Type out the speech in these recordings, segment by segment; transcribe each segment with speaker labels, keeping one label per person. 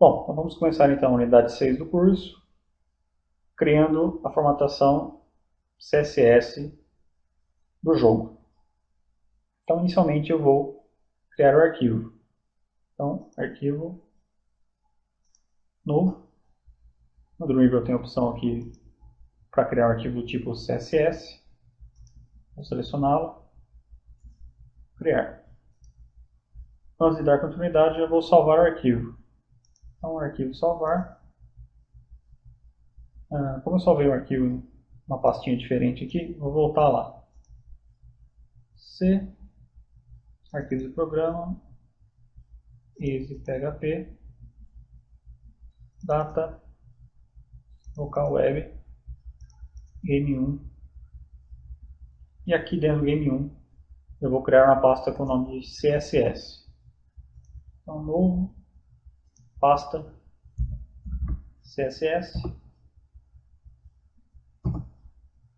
Speaker 1: Bom, então vamos começar então a unidade 6 do curso, criando a formatação CSS do jogo. Então, inicialmente eu vou criar o arquivo. Então, arquivo novo. No Dreamweaver eu tenho a opção aqui para criar um arquivo do tipo CSS. Vou selecioná-lo, criar. Antes de dar continuidade, eu vou salvar o arquivo. Então, arquivo salvar. Como eu salvei o arquivo em uma pastinha diferente aqui, vou voltar lá. C, arquivo de programa, easy.php, data, local web, game1. E aqui dentro do game1 eu vou criar uma pasta com o nome de CSS. Então, novo, pasta, CSS.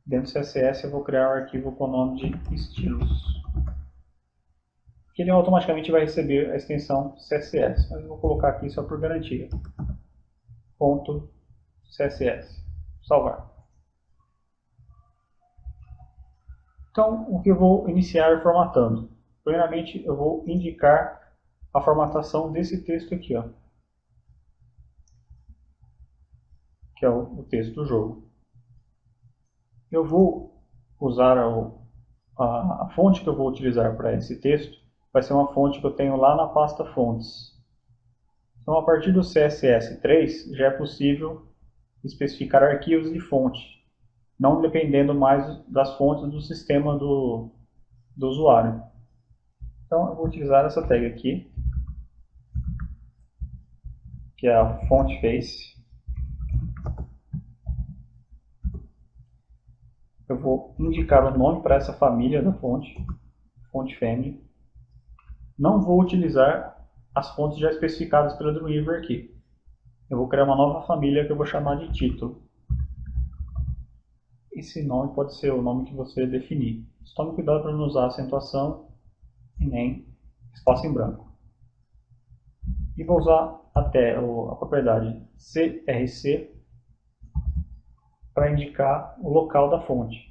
Speaker 1: Dentro do CSS eu vou criar um arquivo com o nome de estilos. Que ele automaticamente vai receber a extensão CSS, mas eu vou colocar aqui só por garantia. Ponto CSS. Salvar. Então, o que eu vou iniciar formatando? Primeiramente, eu vou indicar a formatação desse texto aqui, ó, que é o texto do jogo. Eu vou usar a fonte que eu vou utilizar para esse texto, vai ser uma fonte que eu tenho lá na pasta fontes. Então, a partir do CSS3, já é possível especificar arquivos de fonte, não dependendo mais das fontes do sistema do usuário. Então, eu vou utilizar essa tag aqui, que é a font face. Eu vou indicar o nome para essa família da fonte, font family. Não vou utilizar as fontes já especificadas pela Dreamweaver aqui. Eu vou criar uma nova família que eu vou chamar de título. Esse nome pode ser o nome que você definir. Tome cuidado para não usar acentuação e nem espaço em branco. E vou usar até a propriedade CRC para indicar o local da fonte.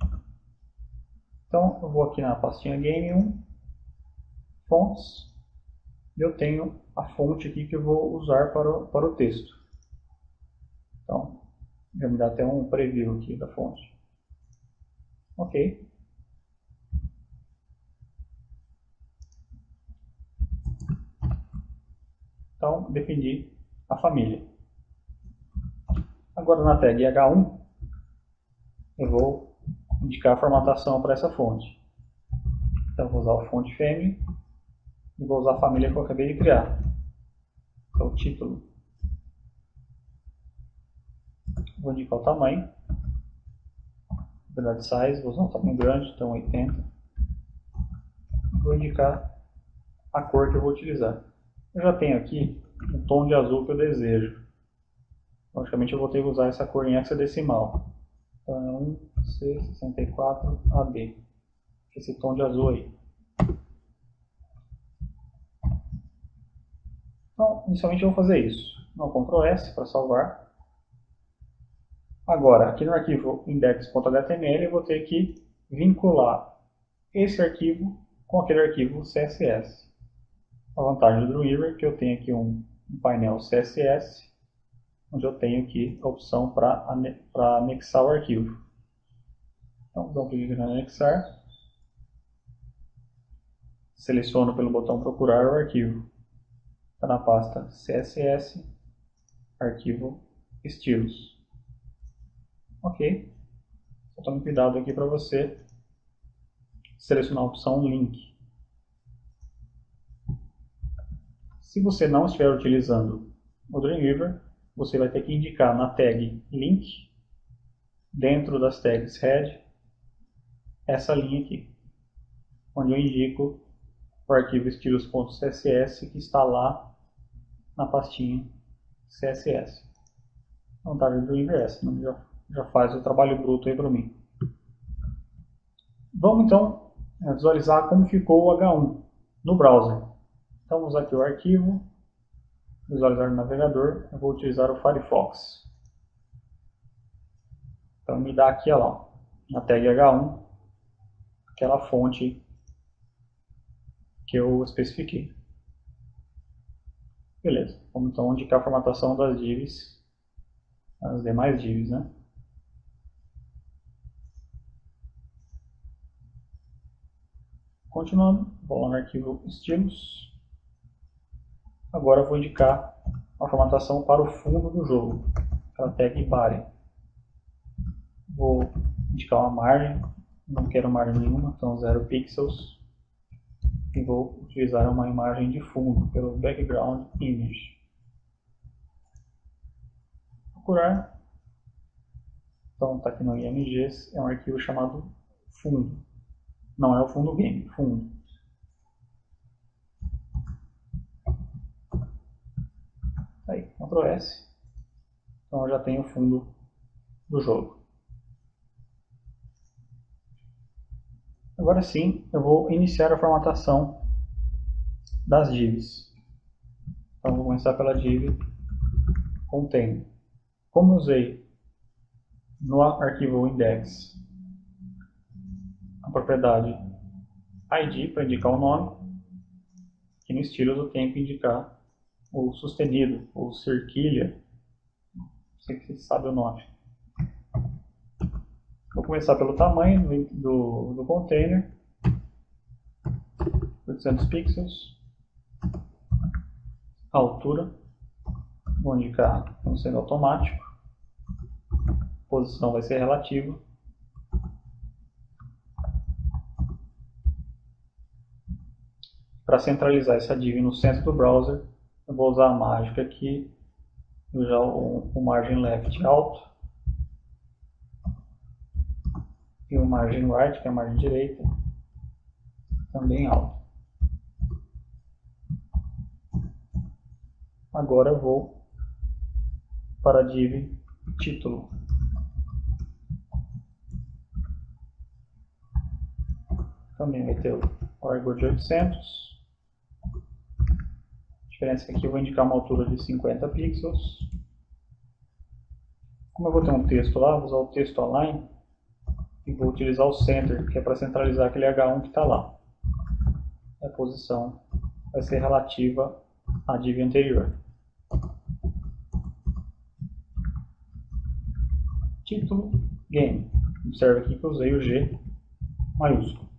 Speaker 1: Então eu vou aqui na pastinha Game1, Fontes, e eu tenho a fonte aqui que eu vou usar para o texto. Então, já me dá até um preview aqui da fonte. Ok. Então, defini a família. Agora na tag H1, eu vou indicar a formatação para essa fonte. Então, vou usar o font family e vou usar a família que eu acabei de criar. Então, o título. Vou indicar o tamanho. Propriedade size, vou usar um tamanho grande, então 80. Vou indicar a cor que eu vou utilizar. Eu já tenho aqui o tom de azul que eu desejo. Logicamente eu vou ter que usar essa cor em hexadecimal. Então é 1C64AB. Esse tom de azul aí. Então, inicialmente eu vou fazer isso. No Ctrl S para salvar. Agora, aqui no arquivo index.html eu vou ter que vincular esse arquivo com aquele arquivo CSS. A vantagem do Dreamweaver é que eu tenho aqui um painel CSS, onde eu tenho aqui a opção para anexar o arquivo. Então, dou um clique em anexar, seleciono pelo botão procurar o arquivo. Está na pasta CSS, arquivo estilos. Ok. Só tome cuidado aqui para você selecionar a opção link. Se você não estiver utilizando o Dreamweaver, você vai ter que indicar na tag link, dentro das tags head, essa linha aqui, onde eu indico o arquivo estilos.css que está lá na pastinha CSS. A vantagem do Dreamweaver é essa, já faz o trabalho bruto aí para mim. Vamos então visualizar como ficou o H1 no browser. Então vamos aqui o arquivo, visualizar no navegador, eu vou utilizar o Firefox. Então me dá aqui, ó, na tag H1, aquela fonte que eu especifiquei. Beleza, vamos então indicar a formatação das divs, as demais divs, né? Continuando, vou lá no arquivo estilos. Agora eu vou indicar a formatação para o fundo do jogo, para a tag body. Vou indicar uma margem, não quero margem nenhuma, então 0 pixels. E vou utilizar uma imagem de fundo pelo background image. Procurar. Então está aqui no IMGs, é um arquivo chamado fundo. Não é o fundo game, fundo. Aí, Ctrl S. Então eu já tenho o fundo do jogo. Agora sim, eu vou iniciar a formatação das divs. Então vou começar pela div container. Como eu usei no arquivo index a propriedade id para indicar o nome, aqui no styles eu tenho que indicar o sustenido, ou cerquilha, não sei se você sabe o nome. Vou começar pelo tamanho do container, 800 pixels, a altura, vou indicar como sendo automático, a posição vai ser relativa, para centralizar essa div no centro do browser, eu vou usar a mágica aqui, usar o margin left alto e o margin right, que é a margem direita, também alto. Agora eu vou para a div título. Também vai ter o largura de 800. A diferença é que aqui eu vou indicar uma altura de 50 pixels. Como eu vou ter um texto lá, vou usar o texto align e vou utilizar o center, que é para centralizar aquele H1 que está lá. A posição vai ser relativa à div anterior. Título, game. Observe aqui que eu usei o G maiúsculo.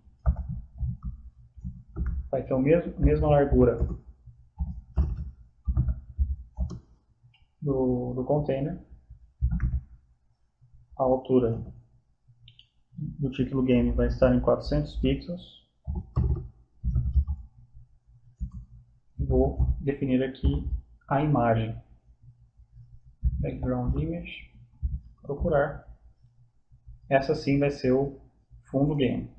Speaker 1: Vai ter a mesma largura do container. A altura do título game vai estar em 400 pixels. Vou definir aqui a imagem. Background image. Procurar. Essa sim vai ser o fundo game.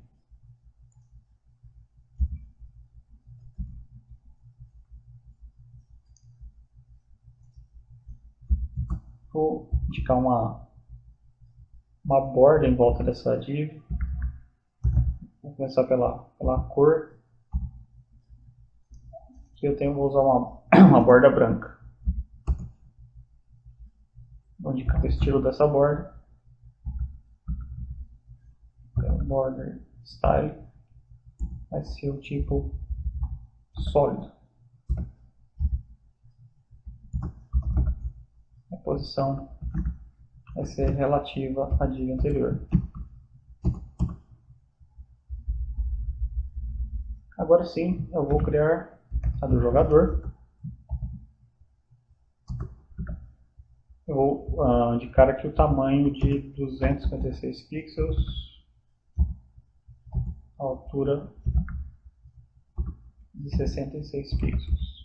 Speaker 1: Vou indicar uma borda em volta dessa div. Vou começar pela cor. Aqui eu vou usar uma borda branca. Vou indicar o estilo dessa borda. Border style vai ser o tipo sólido. A posição vai ser relativa à div anterior. Agora sim, eu vou criar a do jogador. Eu vou indicar aqui o tamanho de 256 pixels, a altura de 66 pixels.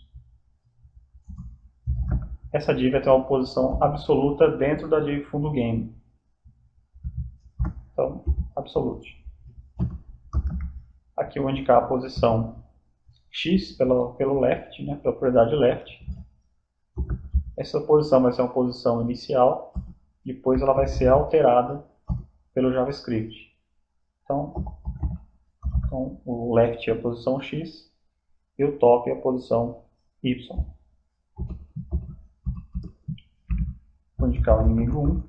Speaker 1: Essa div vai ter uma posição absoluta dentro da div fundo game. Então, absolute. Aqui eu vou indicar a posição X pelo left, né, pela propriedade left. Essa posição vai ser uma posição inicial, depois ela vai ser alterada pelo JavaScript. Então o left é a posição X e o top é a posição Y. Vou indicar o inimigo 1.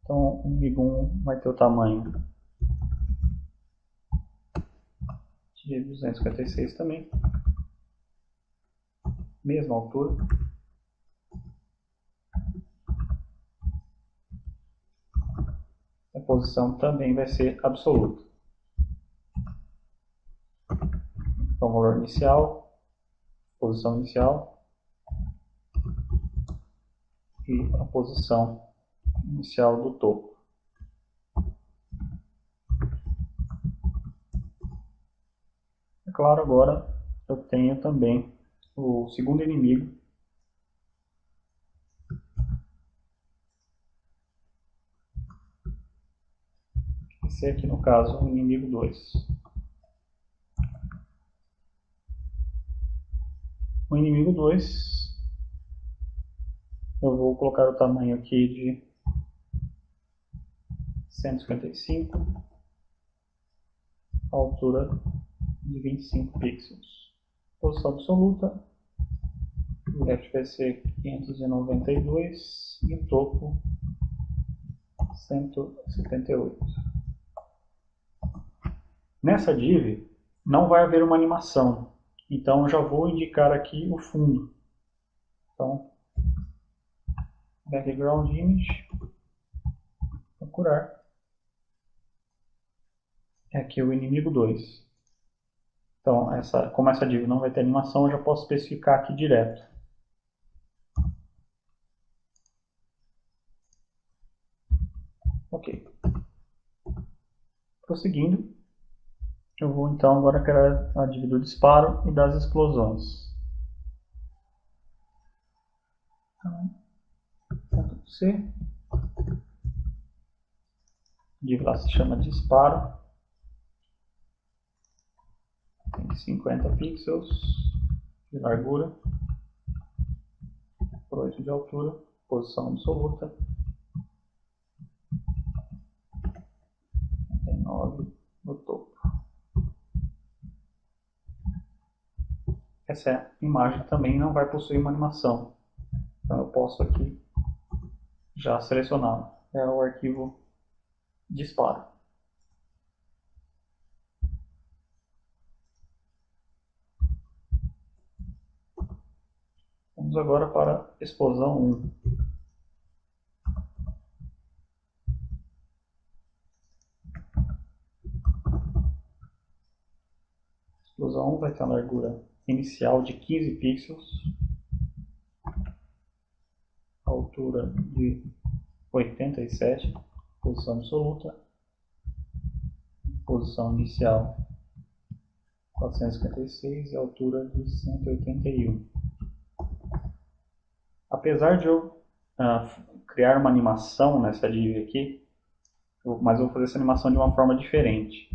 Speaker 1: Então, o inimigo 1 vai ter o tamanho de 256 também. Mesma altura. A posição também vai ser absoluta. Então, valor inicial, posição inicial e a posição inicial do topo. É claro, agora eu tenho também o segundo inimigo. Esse aqui, no caso, o inimigo 2. O inimigo 2, eu vou colocar o tamanho aqui de 155, a altura de 25 pixels. Posição absoluta, o left vai ser 592 e o topo 178. Nessa div não vai haver uma animação, então eu já vou indicar aqui o fundo. Então, background image, procurar. É aqui o inimigo 2. Então, como essa div não vai ter animação, eu já posso especificar aqui direto. Ok. Prosseguindo, eu vou então agora criar a div do disparo e das explosões. Então, ponto C. A div lá se chama disparo. Tem 50 pixels de largura, por 8 de altura, posição absoluta, 9 no topo. Essa imagem também não vai possuir uma animação, então eu posso aqui já selecioná-la. É o arquivo disparo. Vamos agora para a explosão 1. A explosão 1 vai ter a largura inicial de 15 pixels, a altura de 87, posição absoluta, posição inicial 456 e a altura de 181. Apesar de eu criar uma animação nessa div aqui, mas eu vou fazer essa animação de uma forma diferente.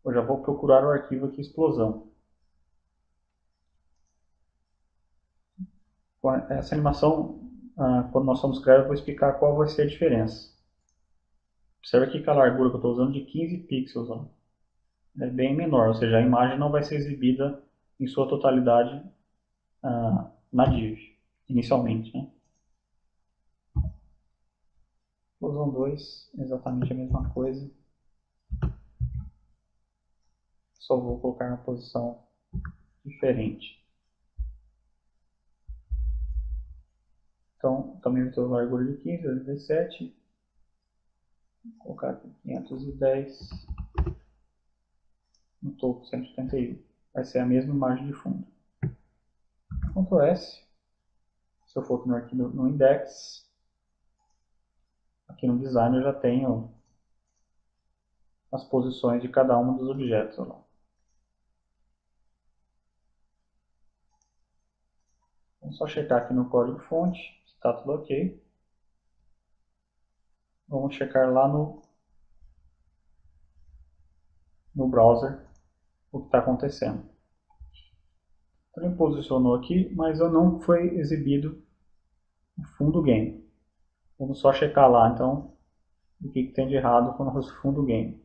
Speaker 1: Eu já vou procurar o arquivo aqui explosão. Essa animação, quando nós formos criar, eu vou explicar qual vai ser a diferença. Observe aqui que a largura que eu estou usando é de 15 pixels. Ó. É bem menor, ou seja, a imagem não vai ser exibida em sua totalidade na div, inicialmente. Né? Explosão 2, exatamente a mesma coisa. Só vou colocar uma posição diferente. Então, também vai ter largura de 15, 17. Vou colocar aqui 510. No topo 181. Vai ser a mesma imagem de fundo. Ctrl S. Se eu for aqui no index, aqui no design eu já tenho as posições de cada um dos objetos. Lá. Vamos só checar aqui no código-fonte se está tudo ok. Vamos checar lá no browser o que está acontecendo. Então, ele posicionou aqui, mas não foi exibido o fundo game. Vamos só checar lá, então, o que tem de errado com o nosso fundo game.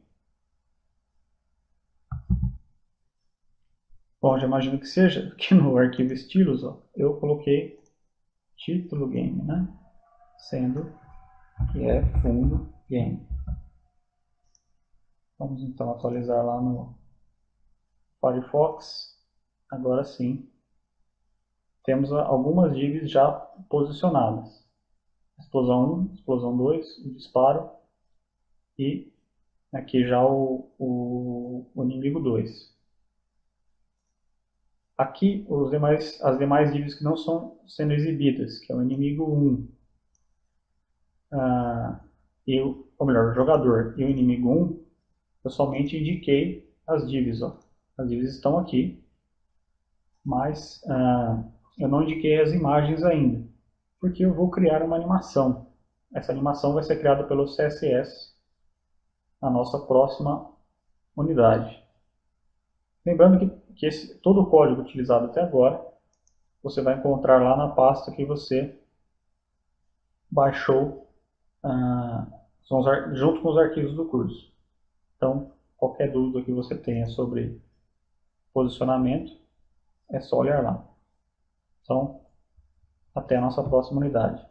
Speaker 1: Bom, já imagino que seja, que no arquivo estilos, ó, eu coloquei título game, né? Sendo que é fundo game. Vamos então atualizar lá no Firefox. Agora sim, temos algumas divs já posicionadas. Explosão 1, explosão 2, o disparo e aqui já o inimigo 2. Aqui as demais divs que não estão sendo exibidas, que é o inimigo 1, ou melhor, o jogador e o inimigo 1, eu somente indiquei as divs. Ó. As divs estão aqui, mas eu não indiquei as imagens ainda, porque eu vou criar uma animação. Essa animação vai ser criada pelo CSS na nossa próxima unidade. Lembrando que todo o código utilizado até agora, você vai encontrar lá na pasta que você baixou junto com os arquivos do curso. Então, qualquer dúvida que você tenha sobre posicionamento, é só olhar lá. Então, até a nossa próxima unidade.